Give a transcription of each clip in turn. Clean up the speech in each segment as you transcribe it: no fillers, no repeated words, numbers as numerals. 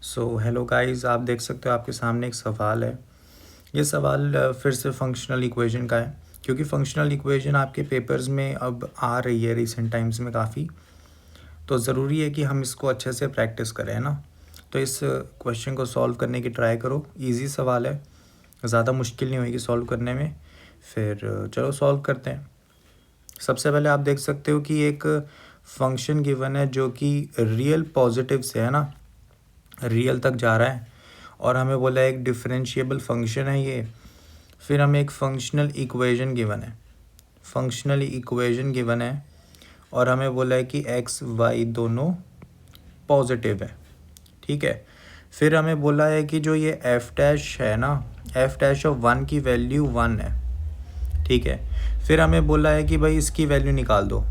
So hello guys, आप देख सकते हो आपके सामने एक सवाल है। ये सवाल फिर से फंक्शनल इक्वेशन का है, क्योंकि फंक्शनल इक्वेशन आपके पेपर्स में अब आ रही है रिसेंट टाइम्स में काफ़ी। तो ज़रूरी है कि हम इसको अच्छे से प्रैक्टिस करें, है ना। तो इस क्वेश्चन को सॉल्व करने की ट्राई करो। इजी सवाल है, ज़्यादा मुश्किल नहीं होगी सॉल्व करने में। फिर चलो सॉल्व करते हैं। सबसे पहले आप देख सकते हो कि एक फंक्शन गिवन है जो कि रियल पॉजिटिव से, है ना, रियल तक जा रहा है, और हमें बोला है एक डिफरेंशिएबल फंक्शन है ये। फिर हमें एक फंक्शनल इक्वेशन गिवन है, फंक्शनल इक्वेशन गिवन है, और हमें बोला है कि एक्स वाई दोनों पॉजिटिव है। ठीक है। फिर हमें बोला है कि जो ये एफ डैश है ना, एफ डैश ऑफ वन की वैल्यू वन है। ठीक है। फिर हमें बोला है कि भाई इसकी वैल्यू निकाल दो।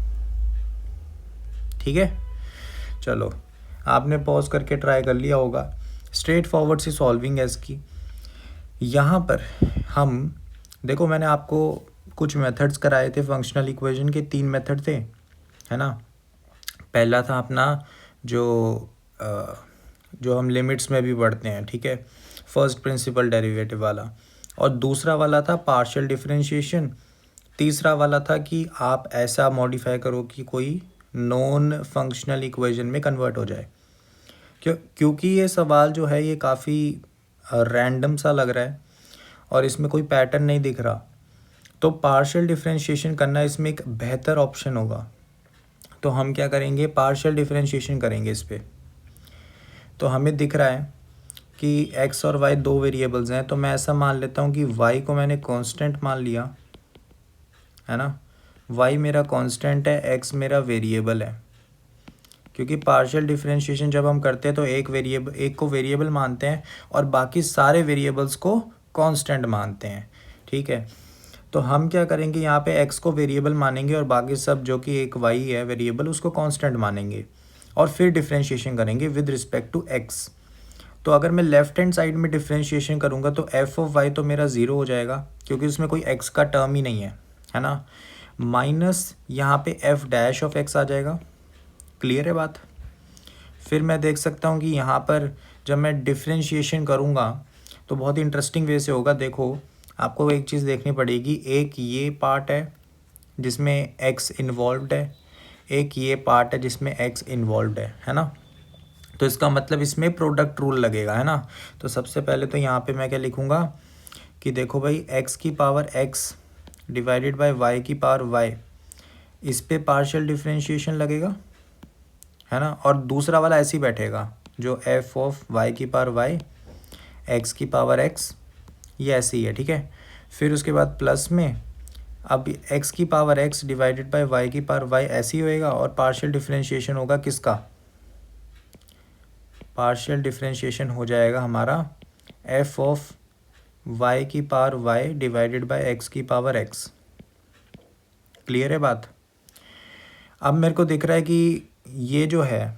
ठीक है। चलो, आपने पॉज करके ट्राई कर लिया होगा। स्ट्रेट फॉरवर्ड सी सॉल्विंग है इसकी। यहाँ पर हम देखो, मैंने आपको कुछ मेथड्स कराए थे फंक्शनल इक्वेशन के। 3 मेथड थे, है ना। पहला था अपना जो हम लिमिट्स में भी पढ़ते हैं, ठीक है, फर्स्ट प्रिंसिपल डेरिवेटिव वाला। और दूसरा वाला था पार्शियल डिफरेंशिएशन। तीसरा वाला था कि आप ऐसा मॉडिफाई करो कि कोई नॉन फंक्शनल इक्वेशन में कन्वर्ट हो जाए। क्योंकि ये सवाल जो है ये काफ़ी रैंडम सा लग रहा है और इसमें कोई पैटर्न नहीं दिख रहा, तो पार्शियल डिफरेंशिएशन करना इसमें एक बेहतर ऑप्शन होगा। तो हम क्या करेंगे, पार्शियल डिफरेंशिएशन करेंगे इस पर। तो हमें दिख रहा है कि x और y दो वेरिएबल्स हैं, तो मैं ऐसा मान लेता हूँ कि y को मैंने कांस्टेंट मान लिया, है ना। y मेरा कांस्टेंट है, x मेरा वेरिएबल है। क्योंकि पार्शियल डिफरेंशिएशन जब हम करते हैं तो एक को वेरिएबल मानते हैं और बाकी सारे वेरिएबल्स को कांस्टेंट मानते हैं। ठीक है। तो हम क्या करेंगे, यहाँ पे x को वेरिएबल मानेंगे और बाकी सब जो कि एक y है वेरिएबल, उसको कांस्टेंट मानेंगे, और फिर डिफरेंशिएशन करेंगे विद रिस्पेक्ट टू x। तो अगर मैं लेफ्ट हैंड साइड में डिफरेंशिएशन करूँगा तो एफ ऑफ वाई तो मेरा ज़ीरो हो जाएगा, क्योंकि उसमें कोई x का टर्म ही नहीं है ना। माइनस यहाँ पे एफ डैश ऑफ x आ जाएगा। क्लियर है बात। फिर मैं देख सकता हूँ कि यहाँ पर जब मैं डिफरेंशिएशन करूँगा तो बहुत ही इंटरेस्टिंग वे से होगा। देखो, आपको एक चीज़ देखनी पड़ेगी, एक ये पार्ट है जिसमें x इन्वॉल्व्ड है, एक ये पार्ट है जिसमें x इन्वॉल्व्ड है ना। तो इसका मतलब इसमें प्रोडक्ट रूल लगेगा, है ना। तो सबसे पहले तो यहाँ पे मैं क्या लिखूँगा कि देखो भाई, x की power x divided by y की पावर y, इस पे पार्शियल डिफरेंशिएशन लगेगा, है ना। और दूसरा वाला ऐसे ही बैठेगा, जो f ऑफ y की पावर y x की पावर x, ये ऐसे ही है। ठीक है। फिर उसके बाद प्लस में अब x की power x divided by y की पावर y ऐसे ही होएगा, और पार्शियल डिफरेंशिएशन होगा किसका, पार्शियल डिफरेंशिएशन हो जाएगा हमारा f ऑफ y की power y divided by x की पावर x। क्लियर है बात। अब मेरे को दिख रहा है कि ये जो है,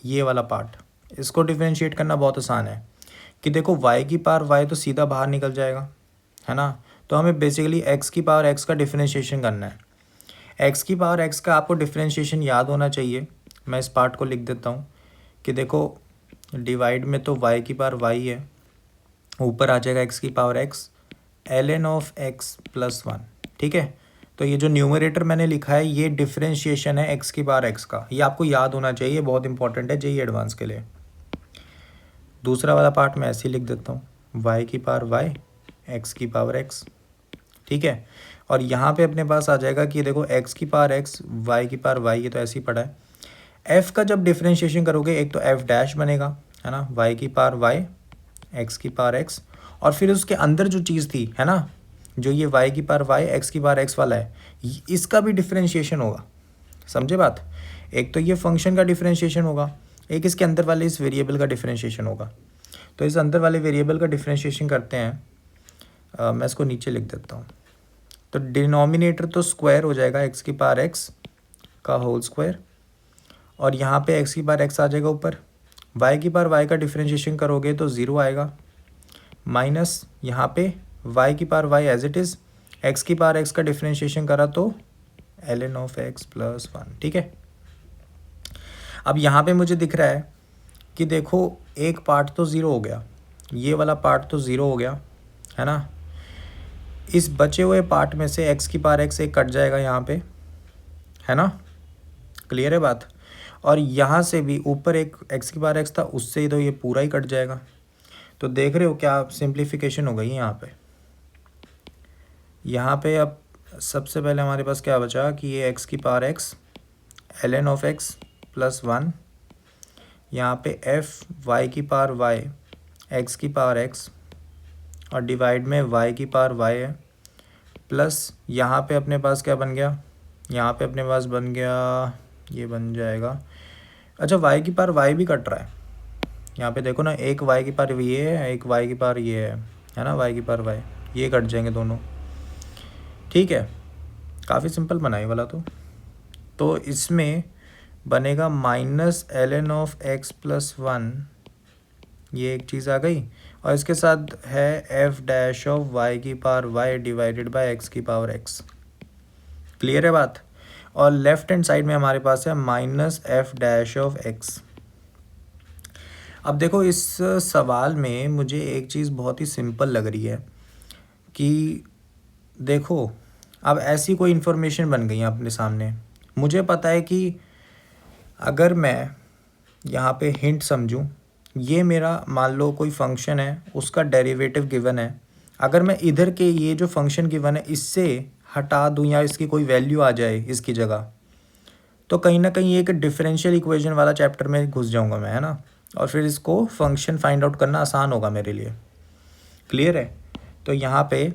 ये वाला पार्ट, इसको डिफरेंशिएट करना बहुत आसान है कि देखो y की पावर y तो सीधा बाहर निकल जाएगा, है ना। तो हमें बेसिकली x की पावर x का डिफरेंशिएशन करना है। x की पावर x का आपको डिफरेंशिएशन याद होना चाहिए। मैं इस पार्ट को लिख देता हूँ कि देखो, डिवाइड में तो y की पावर y है, ऊपर आ जाएगा x की power x, ln of x plus 1। ठीक है। तो ये जो न्यूमरेटर मैंने लिखा है ये डिफरेंशिएशन है x की पावर x का, ये आपको याद होना चाहिए, बहुत इंपॉर्टेंट है जेईई एडवांस के लिए। दूसरा वाला पार्ट मैं ऐसे ही लिख देता हूँ, y की पावर y x की पावर x। ठीक है। और यहाँ पे अपने पास आ जाएगा कि देखो, x की पावर x y की पावर y, ये तो ऐसे ही पड़ा है। f का जब डिफरेंशिएशन करोगे, एक तो f डैश बनेगा, है ना, y की पावर y x की पावर x, और फिर उसके अंदर जो चीज़ थी, है ना, जो ये y की पावर y x की पावर x वाला है, इसका भी डिफरेंशिएशन होगा। समझे बात। एक तो ये फंक्शन का डिफरेंशिएशन होगा, एक इसके अंदर वाले इस वेरिएबल का डिफरेंशिएशन होगा। तो इस अंदर वाले वेरिएबल का डिफरेंशिएशन करते हैं। मैं इसको नीचे लिख देता हूँ। तो डिनोमिनेटर तो स्क्वायर हो जाएगा x की पावर x का होल स्क्वायर, और यहाँ पे x की पावर x आ जाएगा ऊपर। y की पावर y का डिफरेंशिएशन करोगे तो 0 आएगा, माइनस यहाँ पे y की power y as it is, x की पावर x का डिफरेंशिएशन करा तो ln ऑफ x प्लस 1। ठीक है। अब यहाँ पे मुझे दिख रहा है कि देखो एक पार्ट तो ज़ीरो हो गया, ये वाला पार्ट तो ज़ीरो हो गया है ना। इस बचे हुए पार्ट में से एक्स की पावर एक्स एक कट जाएगा यहाँ पे, है ना, क्लियर है बात। और यहाँ से भी ऊपर एक एक्स की पावर एक्स था, उससे ही तो ये पूरा ही कट जाएगा। तो देख रहे हो क्या सिंप्लीफिकेशन हो गई यहाँ पे। यहाँ पे अब सबसे पहले हमारे पास क्या बचा कि ये एक्स की power x ln of x plus 1, यहाँ पे एफ वाई की पावर वाई एक्स की पावर एक्स और डिवाइड में वाई की पावर वाई है, प्लस यहाँ पे अपने पास क्या बन गया, यहाँ पे अपने पास बन गया, ये बन जाएगा, अच्छा वाई की पावर वाई भी कट रहा है यहाँ पे, देखो ना, एक वाई की पावर ये है, एक वाई की पावर ये है ना, वाई की पावर वाई, ये कट जाएंगे दोनों, ठीक है। काफ़ी सिंपल बनाई वाला तो इसमें बनेगा minus ln of x plus 1, ये एक चीज़ आ गई, और इसके साथ है एफ डैश ऑफ वाई की power Y divided by X की पावर एक्स, क्लियर है बात। और लेफ्ट हैंड साइड में हमारे पास है minus F dash of x. अब देखो इस सवाल में मुझे एक चीज़ बहुत ही सिंपल लग रही है कि देखो अब ऐसी कोई इन्फॉर्मेशन बन गई है अपने सामने, मुझे पता है कि अगर मैं यहाँ पे हिंट समझूँ, ये मेरा मान लो कोई फंक्शन है, उसका डेरिवेटिव गिवन है, अगर मैं इधर के ये जो फंक्शन गिवन है इससे हटा दूँ या इसकी कोई वैल्यू आ जाए इसकी जगह, तो कहीं ना कहीं एक डिफरेंशियल इक्वेशन वाला चैप्टर में घुस जाऊँगा मैं, है ना, और फिर इसको फंक्शन फाइंड आउट करना आसान होगा मेरे लिए, क्लियर है। तो यहाँ पे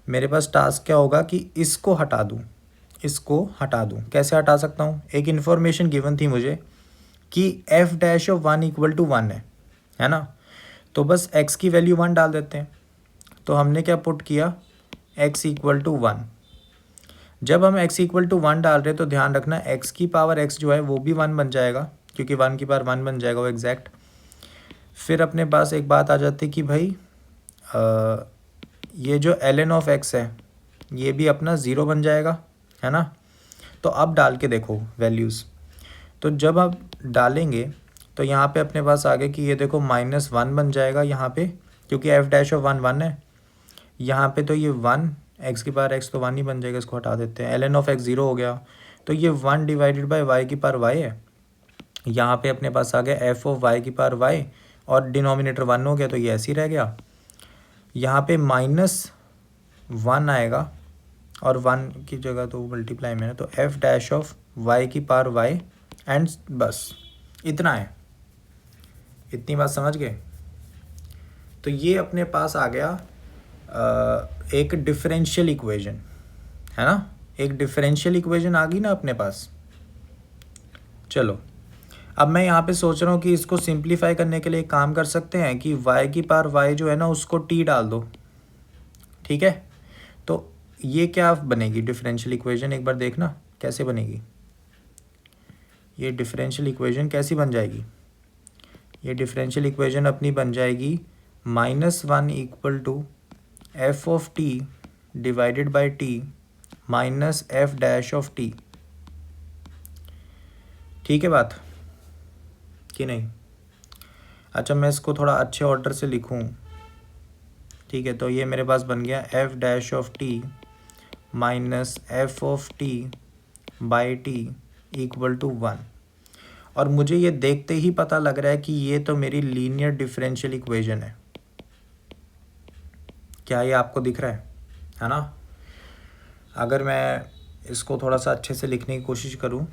मेरे पास टास्क क्या होगा कि इसको हटा दूँ, इसको हटा दूँ, कैसे हटा सकता हूँ, एक इन्फॉर्मेशन गिवन थी मुझे कि F dash of 1 equal to 1 है ना, तो बस x की वैल्यू 1 डाल देते हैं। तो हमने क्या पुट किया, x इक्वल टू 1। जब हम x इक्वल टू 1 डाल रहे हैं तो ध्यान रखना x की पावर x जो है वो भी 1 बन जाएगा, क्योंकि 1 की पावर 1 बन जाएगा वो एग्जैक्ट। फिर अपने पास एक बात आ जाती कि भाई ये जो ln ऑफ x है ये भी अपना 0 बन जाएगा, है ना। तो अब डाल के देखो वैल्यूज़, तो जब आप डालेंगे तो यहाँ पे अपने पास आ गया कि ये देखो -1 बन जाएगा यहाँ पे, क्योंकि एफ डैश ऑफ 1 1 है, यहाँ पे तो ये 1 एक्स की पावर एक्स तो 1 ही बन जाएगा, इसको हटा देते हैं। ln ऑफ एक्स 0 हो गया, तो ये 1 डिवाइडेड बाय वाई की पावर वाई है, यहाँ पे अपने पास आ गया एफ ऑफ वाई की पावर वाई और डिनोमिनेटर 1 हो गया, तो ये ऐसे ही रह गया। यहाँ पे -1 आएगा और 1 की जगह तो मल्टीप्लाई में है, तो एफ डैश ऑफ वाई की पावर वाई एंड बस इतना है, इतनी बात समझ गए। तो ये अपने पास आ गया एक डिफरेंशियल इक्वेशन, है ना, एक डिफरेंशियल इक्वेशन आ गई ना अपने पास। चलो अब मैं यहाँ पे सोच रहा हूँ कि इसको सिंप्लीफाई करने के लिए एक काम कर सकते हैं कि y की पावर y जो है ना उसको t डाल दो, ठीक है। तो ये क्या बनेगी डिफरेंशियल इक्वेशन, एक बार देखना कैसे बनेगी ये डिफरेंशियल इक्वेशन, कैसी बन जाएगी ये डिफरेंशियल इक्वेशन अपनी बन जाएगी -1 equal to F of T divided by T minus F dash of T, ठीक है बात कि नहीं। अच्छा मैं इसको थोड़ा अच्छे ऑर्डर से लिखूं, ठीक है, तो ये मेरे पास बन गया F dash of T minus F of T by T equal to 1। और मुझे ये देखते ही पता लग रहा है कि ये तो मेरी लीनियर डिफरेंशियल इक्वेशन है, क्या ये आपको दिख रहा है ना। अगर मैं इसको थोड़ा सा अच्छे से लिखने की कोशिश करूं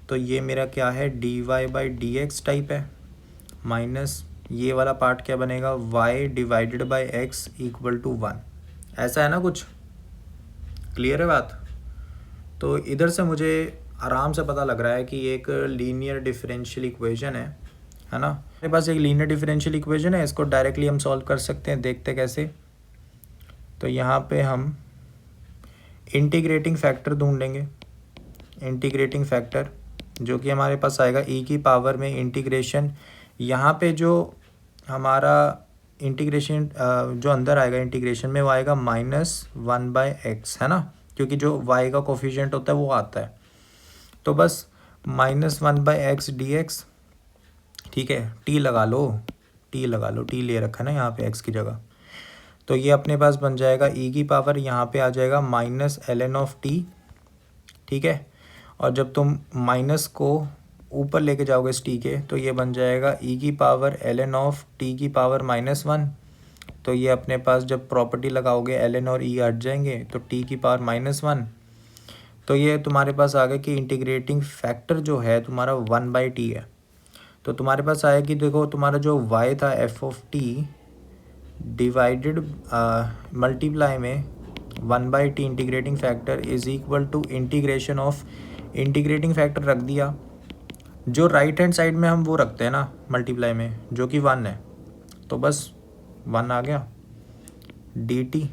तो ये मेरा क्या है, D Y by D X type है, माइनस ये वाला पार्ट क्या बनेगा, y divided by X equal to 1, ऐसा है ना कुछ, क्लियर है बात। तो इधर से मुझे आराम से पता लग रहा है कि एक लीनियर डिफरेंशियल इक्वेशन है ना। मेरे पास एक लीनियर डिफरेंशियल इक्वेशन है, इसको डायरेक्टली हम सॉल्व कर सकते हैं, देखते कैसे। तो यहाँ पे हम इंटीग्रेटिंग फैक्टर ढूंढेंगे, इंटीग्रेटिंग फैक्टर जो कि हमारे पास आएगा e की पावर में इंटीग्रेशन, यहाँ पे जो हमारा इंटीग्रेशन जो अंदर आएगा इंटीग्रेशन में वो आएगा -1/x, है ना, क्योंकि जो y का कोफिशिएंट होता है वो आता है। तो बस -1/x dx, ठीक है, टी लगा लो, टी लगा लो, टी ले रखा है ना यहाँ पे एक्स की जगह। तो ये अपने पास बन जाएगा ई की पावर, यहाँ पे आ जाएगा minus L N of T, ठीक है। और जब तुम माइनस को ऊपर लेके जाओगे इस टी के, तो ये बन जाएगा ई की power L N of T की पावर -1। तो ये अपने पास जब प्रॉपर्टी लगाओगे एल एन और ई हट जाएंगे, तो टी की पावर -1। तो ये तुम्हारे पास आ गया कि इंटीग्रेटिंग फैक्टर जो है तुम्हारा 1/t है। तो तुम्हारे पास आया कि देखो तुम्हारा जो y था F of T divided multiply में 1/t integrating factor is equal to integration of, integrating factor रख दिया, जो राइट हैंड साइड में हम वो रखते हैं ना मल्टीप्लाई में, जो कि 1 है, तो बस 1 आ गया dt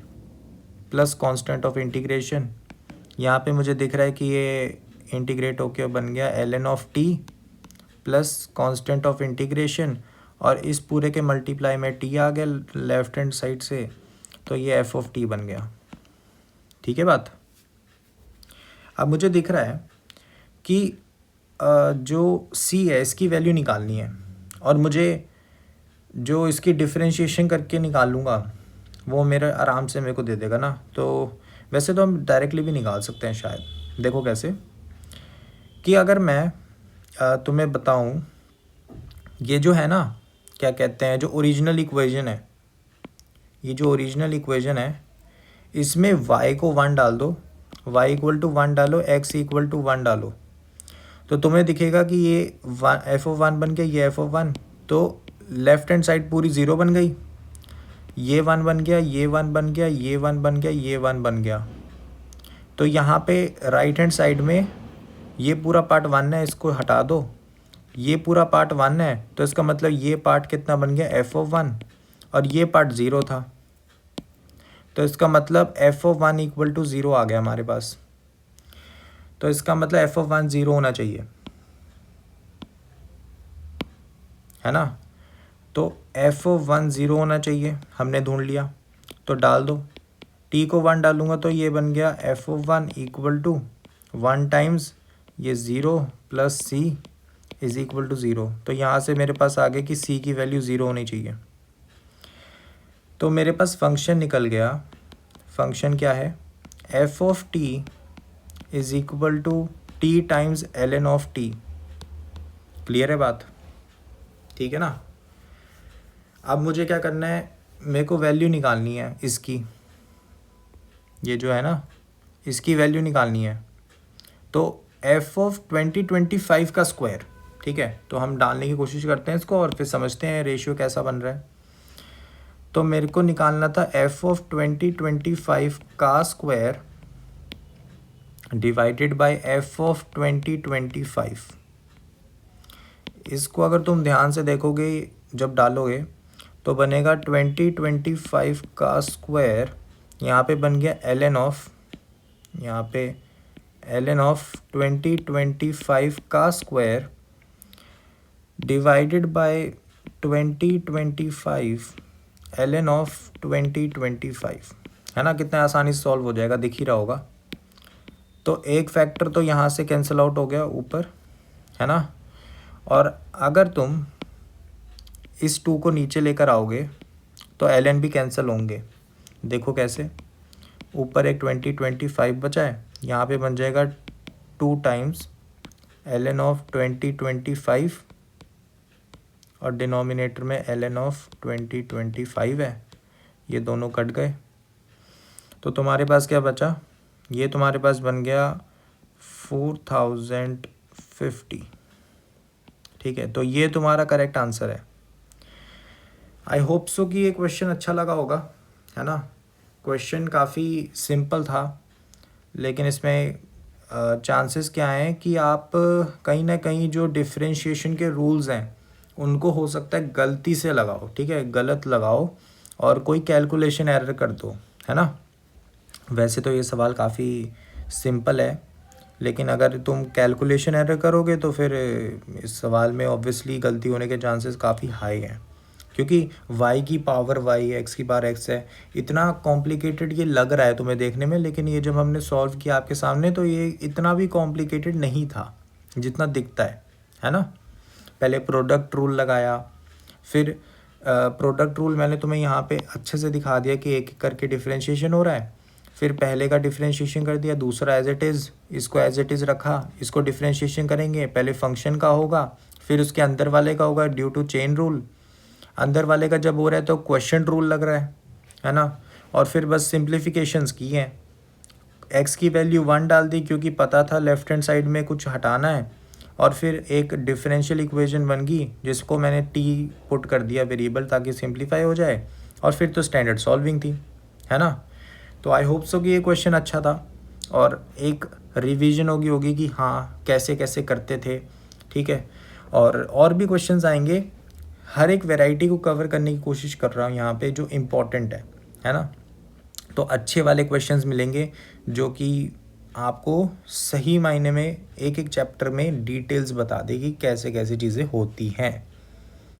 plus constant of integration. यहाँ पे मुझे दिख रहा है कि ये इंटीग्रेट होके बन गया L N of T plus constant of integration, और इस पूरे के मल्टीप्लाई में टी आ गया लेफ्ट हैंड साइड से, तो ये एफ ऑफ टी बन गया। ठीक है बात। अब मुझे दिख रहा है कि जो सी है इसकी वैल्यू निकालनी है, और मुझे जो इसकी डिफरेंशिएशन करके निकालूंगा वो मेरे आराम से मेरे को दे देगा ना। तो वैसे तो हम डायरेक्टली भी निकाल सकते हैं शायद। देखो कैसे, कि अगर मैं तुम्हें बताऊं, ये जो है ना क्या कहते हैं, जो ओरिजिनल इक्वेशन है, ये जो ओरिजिनल इक्वेशन है, इसमें y को 1 डाल दो, y इक्वल टू 1 डालो, x इक्वल टू 1 डालो, तो तुम्हें दिखेगा कि ये एफ ऑफ 1 बन गया, ये एफ ऑफ 1, तो लेफ्ट हैंड साइड पूरी 0 बन गई, ये 1 बन गया, ये 1 बन गया, ये 1 बन गया, ये 1 बन गया। तो यहाँ पे राइट हैंड साइड में ये पूरा पार्ट 1 है, इसको हटा दो, ये पूरा पार्ट 1 है, तो इसका मतलब ये पार्ट कितना बन गया एफ ऑफ 1, और ये पार्ट 0 था, तो इसका मतलब एफ ऑफ 1 इक्वल टू 0 आ गया हमारे पास। तो इसका मतलब एफ ऑफ 1 0 होना चाहिए, है ना। तो एफ ऑफ 1 0 होना चाहिए, हमने ढूंढ लिया, तो डाल दो, टी को 1 डालूंगा तो ये बन गया F of 1 equal to 1 times ये 0 plus C is equal to 0। तो यहाँ से मेरे पास आ गया कि सी की वैल्यू 0 होनी चाहिए। तो मेरे पास फंक्शन निकल गया, फंक्शन क्या है, F of T is equal to T times L N of T. Clear है बात, ठीक है ना। अब मुझे क्या करना है, मेरे को वैल्यू निकालनी है इसकी, ये जो है ना इसकी वैल्यू निकालनी है। तो एफ ऑफ 2025 का स्क्वायर, ठीक है, तो हम डालने की कोशिश करते हैं इसको और फिर समझते हैं रेशियो कैसा बन रहा है। तो मेरे को निकालना था एफ ऑफ 2025 का square divided bye F of 2025। इसको अगर तुम ध्यान से देखोगे जब डालोगे तो बनेगा 2025 का स्क्वायर, यहाँ पे बन गया एल एन ऑफ, यहाँ पे एल एन ऑफ 2025 का square divided by 2025 L N of 2025, है ना। कितना आसानी से सॉल्व हो जाएगा, दिख ही रहा होगा। तो एक फैक्टर तो यहाँ से कैंसिल आउट हो गया ऊपर, है ना। और अगर तुम इस 2 को नीचे लेकर आओगे तो एल एन भी कैंसिल होंगे। देखो कैसे, ऊपर एक 2025 बचा है, यहाँ पे बन जाएगा 2 टाइम्स एल एन ऑफ 2025 और डिनोमिनेटर में एल एन ऑफ 2025 है, ये दोनों कट गए। तो तुम्हारे पास क्या बचा, ये तुम्हारे पास बन गया 4050, ठीक है। तो ये तुम्हारा करेक्ट आंसर है। आई होप सो कि ये क्वेश्चन अच्छा लगा होगा, है ना। क्वेश्चन काफ़ी सिंपल था, लेकिन इसमें चांसेस क्या हैं कि आप कहीं ना कहीं जो डिफरेंशिएशन के रूल्स हैं उनको हो सकता है गलती से लगाओ, ठीक है, गलत लगाओ और कोई कैलकुलेशन एरर कर दो, है ना। वैसे तो ये सवाल काफ़ी सिंपल है, लेकिन अगर तुम कैलकुलेशन एरर करोगे तो फिर इस सवाल में ऑब्वियसली गलती होने के चांसेस काफ़ी हाई हैं, क्योंकि y की पावर y, x की पावर x है। इतना कॉम्प्लिकेटेड ये लग रहा है तुम्हें देखने में, लेकिन ये जब हमने सॉल्व किया आपके सामने तो ये इतना भी कॉम्प्लिकेटेड नहीं था जितना दिखता है ना। पहले प्रोडक्ट रूल लगाया, फिर प्रोडक्ट रूल मैंने तुम्हें यहाँ पे अच्छे से दिखा दिया कि एक एक करके डिफरेंशिएशन हो रहा है। फिर पहले का डिफरेंशिएशन कर दिया, दूसरा एज इट इज़, इसको एज इट इज़ रखा, इसको डिफरेंशिएशन करेंगे, पहले फंक्शन का होगा, फिर उसके अंदर वाले का होगा ड्यू टू चेन रूल। अंदर वाले का जब हो रहा है तो क्वेश्चन रूल लग रहा है ना। और फिर बस सिंप्लीफिकेशंस की हैं, एक्स की वैल्यू 1 डाल दी क्योंकि पता था लेफ्ट हैंड साइड में कुछ हटाना है, और फिर एक डिफरेंशियल इक्वेशन बन गई जिसको मैंने टी पुट कर दिया वेरिएबल ताकि सिंप्लीफाई हो जाए, और फिर तो स्टैंडर्ड सॉल्विंग थी, है ना। तो आई होप सो कि ये क्वेश्चन अच्छा था और एक रिवीजन होगी कि हाँ कैसे कैसे करते थे, ठीक है। और भी क्वेश्चंस आएंगे, हर एक वैरायटी को कवर करने की कोशिश कर रहा हूँ यहाँ पे जो इम्पोर्टेंट है ना। तो अच्छे वाले क्वेश्चंस मिलेंगे जो कि आपको सही मायने में एक एक चैप्टर में डिटेल्स बता देगी कैसे कैसे चीज़ें होती हैं।